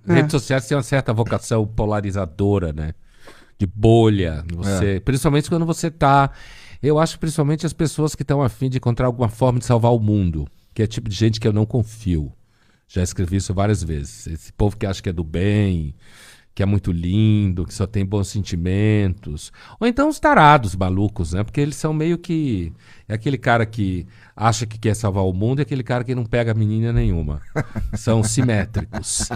redes sociais têm uma certa vocação polarizadora, né? De bolha. Principalmente quando você tá... Eu acho principalmente as pessoas que estão a fim de encontrar alguma forma de salvar o mundo, que é o tipo de gente que eu não confio. Já escrevi isso várias vezes. Esse povo que acha que é do bem, que é muito lindo, que só tem bons sentimentos. Ou então os tarados malucos, né? Porque eles são meio que... É aquele cara que acha que quer salvar o mundo e aquele cara que não pega menina nenhuma. São simétricos.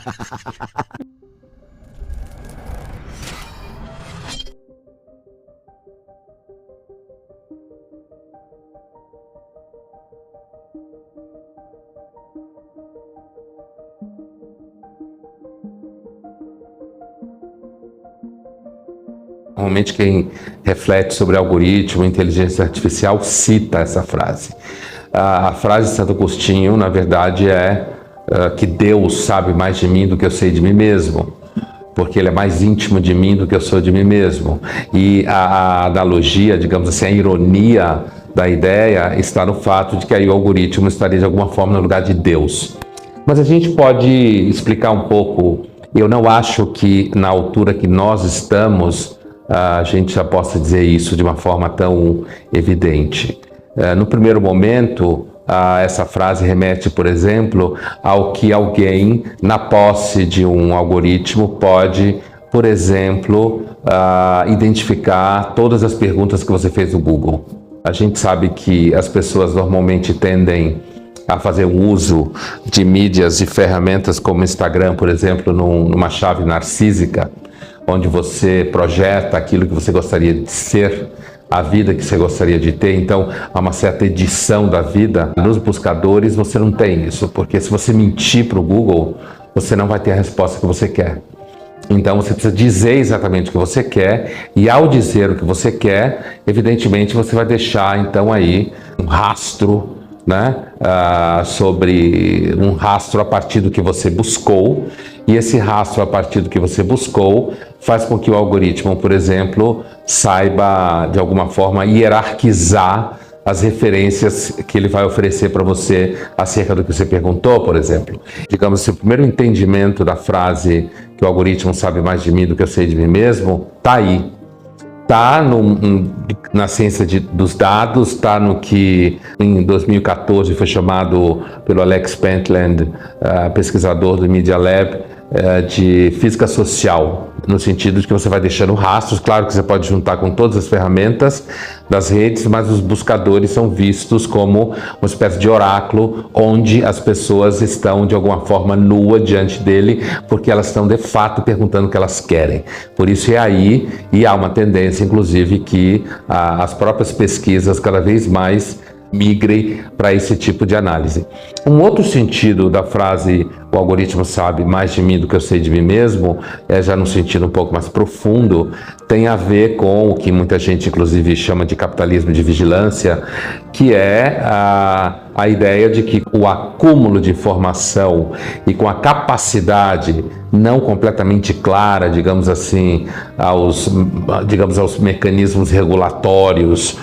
Normalmente quem reflete sobre algoritmo, inteligência artificial, cita essa frase. A frase de Santo Agostinho, na verdade, é que Deus sabe mais de mim do que eu sei de mim mesmo, porque Ele é mais íntimo de mim do que eu sou de mim mesmo. E a analogia, digamos assim, a ironia da ideia está no fato de que aí o algoritmo estaria de alguma forma no lugar de Deus. Mas a gente pode explicar um pouco. Eu não acho que na altura que nós estamos a gente já possa dizer isso de uma forma tão evidente. No primeiro momento, essa frase remete, por exemplo, ao que alguém, na posse de um algoritmo, pode, por exemplo, identificar todas as perguntas que você fez no Google. A gente sabe que as pessoas normalmente tendem a fazer uso de mídias e ferramentas como Instagram, por exemplo, numa chave narcísica, onde você projeta aquilo que você gostaria de ser, a vida que você gostaria de ter. Então, há uma certa edição da vida. Nos buscadores, você não tem isso, porque se você mentir para o Google, você não vai ter a resposta que você quer. Então, você precisa dizer exatamente o que você quer, e ao dizer o que você quer, evidentemente, você vai deixar, então, aí um rastro, né? Sobre um rastro a partir do que você buscou, e esse rastro a partir do que você buscou faz com que o algoritmo, por exemplo, saiba de alguma forma hierarquizar as referências que ele vai oferecer para você acerca do que você perguntou, por exemplo. Digamos assim, o primeiro entendimento da frase que o algoritmo sabe mais de mim do que eu sei de mim mesmo, está aí. Está na ciência dos dados, está no que em 2014 foi chamado pelo Alex Pentland, pesquisador do Media Lab, de física social, no sentido de que você vai deixando rastros. Claro que você pode juntar com todas as ferramentas das redes, mas os buscadores são vistos como uma espécie de oráculo, onde as pessoas estão de alguma forma nua diante dele, porque elas estão de fato perguntando o que elas querem. Por isso é aí, e há uma tendência inclusive que as próprias pesquisas cada vez mais migrem para esse tipo de análise. Um outro sentido da frase "o algoritmo sabe mais de mim do que eu sei de mim mesmo", já num sentido um pouco mais profundo, tem a ver com o que muita gente inclusive chama de capitalismo de vigilância, que é a ideia de que o acúmulo de informação e com a capacidade não completamente clara, digamos assim, aos mecanismos regulatórios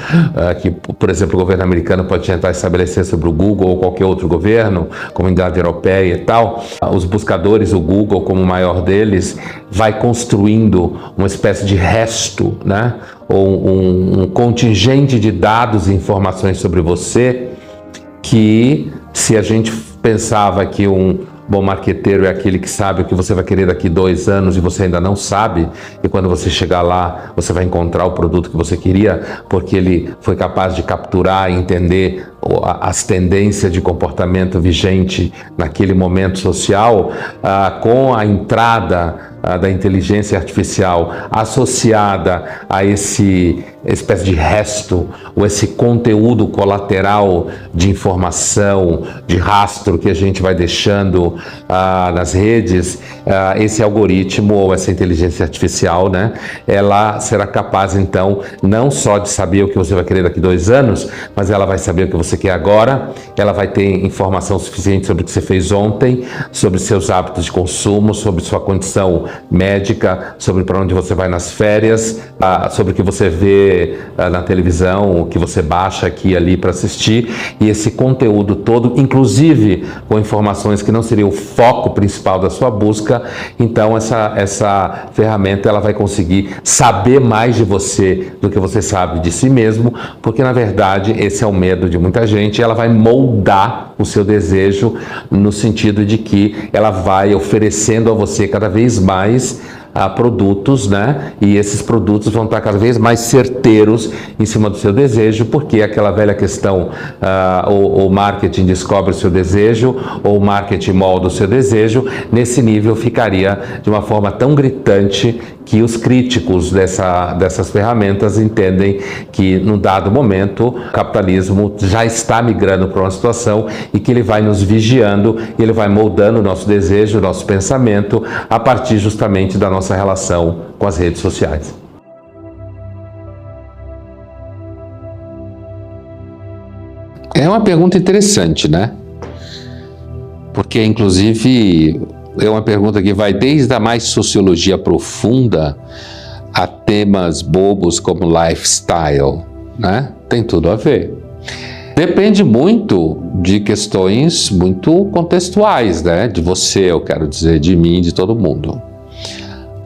que, por exemplo, o governo americano pode tentar estabelecer sobre o Google ou qualquer outro governo, comunidade europeia e tal. Os buscadores, o Google como o maior deles, vai construindo uma espécie de resto, né? Ou um contingente de dados e informações sobre você que, se a gente pensava que um bom marqueteiro é aquele que sabe o que você vai querer daqui 2 anos e você ainda não sabe, e quando você chegar lá, você vai encontrar o produto que você queria, porque ele foi capaz de capturar e entender as tendências de comportamento vigente naquele momento social, com a entrada da inteligência artificial associada a esse espécie de resto, ou esse conteúdo colateral de informação, de rastro que a gente vai deixando nas redes, esse algoritmo ou essa inteligência artificial, né, ela será capaz então não só de saber o que você vai querer daqui 2 anos, mas ela vai saber o que você quer agora, ela vai ter informação suficiente sobre o que você fez ontem, sobre seus hábitos de consumo, sobre sua condição médica, sobre para onde você vai nas férias, sobre o que você vê na televisão, o que você baixa aqui e ali para assistir, e esse conteúdo todo, inclusive com informações que não seria o foco principal da sua busca. Então essa ferramenta ela vai conseguir saber mais de você do que você sabe de si mesmo, porque na verdade esse é o medo de muita gente. Ela vai moldar o seu desejo no sentido de que ela vai oferecendo a você cada vez mais produtos, né? E esses produtos vão estar cada vez mais certeiros em cima do seu desejo, porque aquela velha questão, o marketing descobre o seu desejo, ou o marketing molda o seu desejo, nesse nível ficaria de uma forma tão gritante que os críticos dessas ferramentas entendem que, num dado momento, o capitalismo já está migrando para uma situação e que ele vai nos vigiando e ele vai moldando o nosso desejo, o nosso pensamento, a partir justamente da nossa relação com as redes sociais. É uma pergunta interessante, né? Porque, inclusive, é uma pergunta que vai desde a mais sociologia profunda a temas bobos como lifestyle, né? Tem tudo a ver. Depende muito de questões muito contextuais, né? De você, eu quero dizer, de mim, de todo mundo.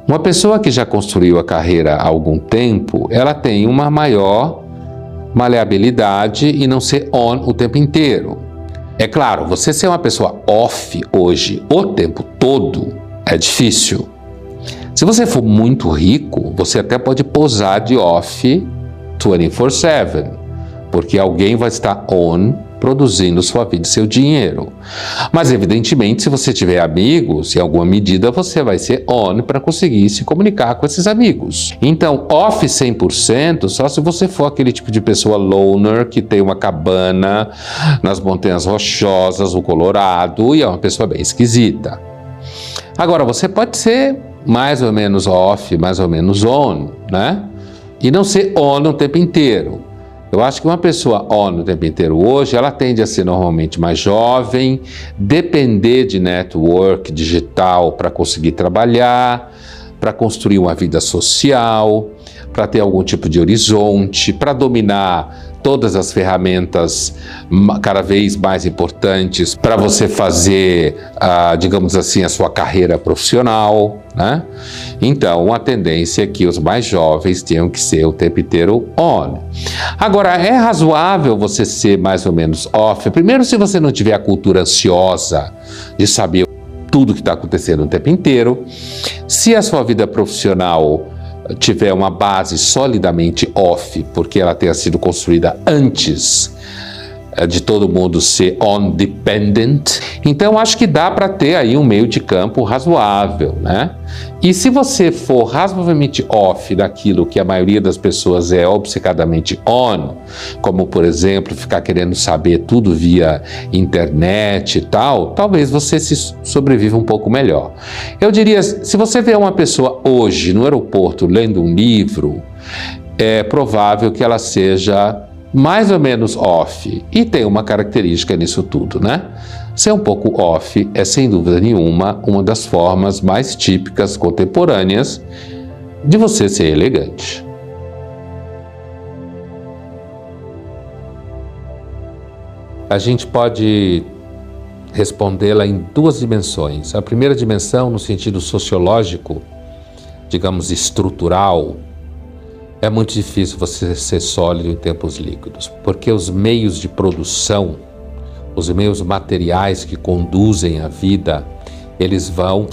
Uma pessoa que já construiu a carreira há algum tempo, ela tem uma maior maleabilidade e não ser on o tempo inteiro. É claro, você ser uma pessoa off hoje o tempo todo é difícil. Se você for muito rico, você até pode posar de off 24/7, porque alguém vai estar on produzindo sua vida e seu dinheiro. Mas, evidentemente, se você tiver amigos, em alguma medida você vai ser on para conseguir se comunicar com esses amigos. Então, off 100% só se você for aquele tipo de pessoa loner que tem uma cabana nas Montanhas Rochosas, no Colorado, e é uma pessoa bem esquisita. Agora, você pode ser mais ou menos off, mais ou menos on, né? E não ser on o tempo inteiro. Eu acho que uma pessoa on o tempo inteiro hoje, ela tende a ser normalmente mais jovem, depender de network digital para conseguir trabalhar, para construir uma vida social, para ter algum tipo de horizonte, para dominar todas as ferramentas cada vez mais importantes para você fazer, digamos assim, a sua carreira profissional, né? Então, a tendência é que os mais jovens tenham que ser o tempo inteiro on. Agora, é razoável você ser mais ou menos off. Primeiro, se você não tiver a cultura ansiosa de saber tudo que está acontecendo o tempo inteiro. Se a sua vida profissional tiver uma base solidamente off, porque ela tenha sido construída antes de todo mundo ser on-dependent, então acho que dá para ter aí um meio de campo razoável, né? E se você for razoavelmente off daquilo que a maioria das pessoas é obcecadamente on, como, por exemplo, ficar querendo saber tudo via internet e tal, talvez você se sobreviva um pouco melhor. Eu diria, se você vê uma pessoa hoje no aeroporto lendo um livro, é provável que ela seja mais ou menos off, e tem uma característica nisso tudo, né? Ser um pouco off é, sem dúvida nenhuma, uma das formas mais típicas contemporâneas de você ser elegante. A gente pode respondê-la em duas dimensões. A primeira dimensão, no sentido sociológico, digamos estrutural, é muito difícil você ser sólido em tempos líquidos, porque os meios de produção, os meios materiais que conduzem a vida, eles vão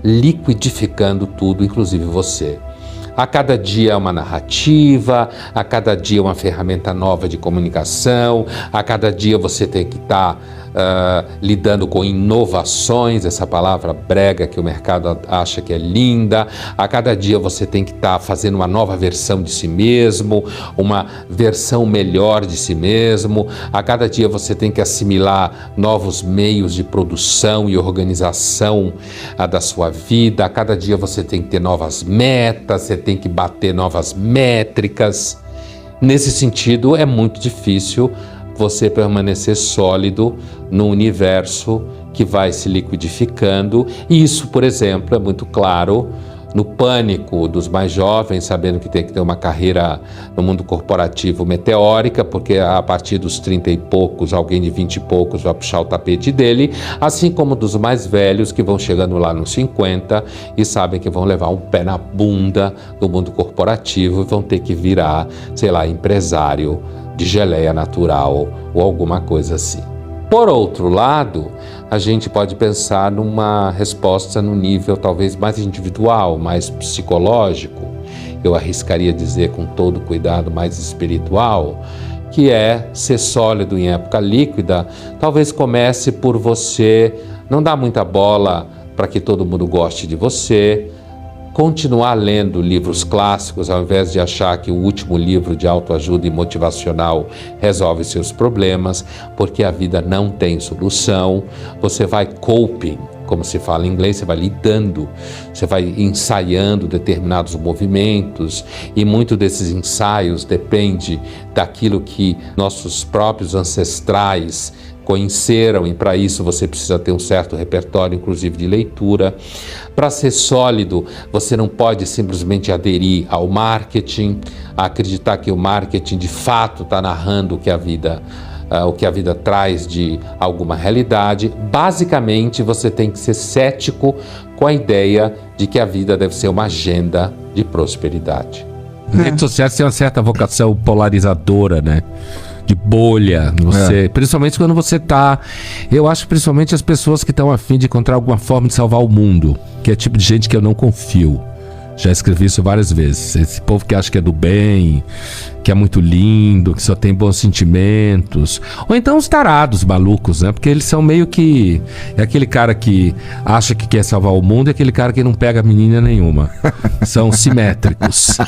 liquidificando tudo, inclusive você. A cada dia é uma narrativa, a cada dia é uma ferramenta nova de comunicação, a cada dia você tem que estar lidando com inovações, essa palavra brega que o mercado acha que é linda. A cada dia você tem que estar fazendo uma nova versão de si mesmo, uma versão melhor de si mesmo. A cada dia você tem que assimilar novos meios de produção e organização da sua vida. A cada dia você tem que ter novas metas, você tem que bater novas métricas. Nesse sentido, é muito difícil você permanecer sólido num universo que vai se liquidificando. E isso, por exemplo, é muito claro no pânico dos mais jovens, sabendo que tem que ter uma carreira no mundo corporativo meteórica, porque a partir dos 30 e poucos, alguém de 20 e poucos vai puxar o tapete dele, assim como dos mais velhos que vão chegando lá nos 50 e sabem que vão levar um pé na bunda do mundo corporativo e vão ter que virar, sei lá, empresário de geleia natural ou alguma coisa assim. Por outro lado, a gente pode pensar numa resposta no nível talvez mais individual, mais psicológico, eu arriscaria dizer com todo cuidado mais espiritual, que é ser sólido em época líquida. Talvez comece por você não dar muita bola para que todo mundo goste de você, continuar lendo livros clássicos ao invés de achar que o último livro de autoajuda e motivacional resolve seus problemas, porque a vida não tem solução. Você vai coping, como se fala em inglês, você vai lidando, você vai ensaiando determinados movimentos e muito desses ensaios depende daquilo que nossos próprios ancestrais conheceram e para isso você precisa ter um certo repertório, inclusive de leitura. Para ser sólido, você não pode simplesmente aderir ao marketing, acreditar que o marketing de fato está narrando o que a vida traz de alguma realidade. Basicamente, você tem que ser cético com a ideia de que a vida deve ser uma agenda de prosperidade. Redes sociais têm uma certa vocação polarizadora, né? De bolha, principalmente quando você tá... Eu acho principalmente as pessoas que estão a fim de encontrar alguma forma de salvar o mundo, que é tipo de gente que eu não confio. Já escrevi isso várias vezes. Esse povo que acha que é do bem, que é muito lindo, que só tem bons sentimentos. Ou então os tarados malucos, né? Porque eles são meio que... É aquele cara que acha que quer salvar o mundo e aquele cara que não pega menina nenhuma. São simétricos.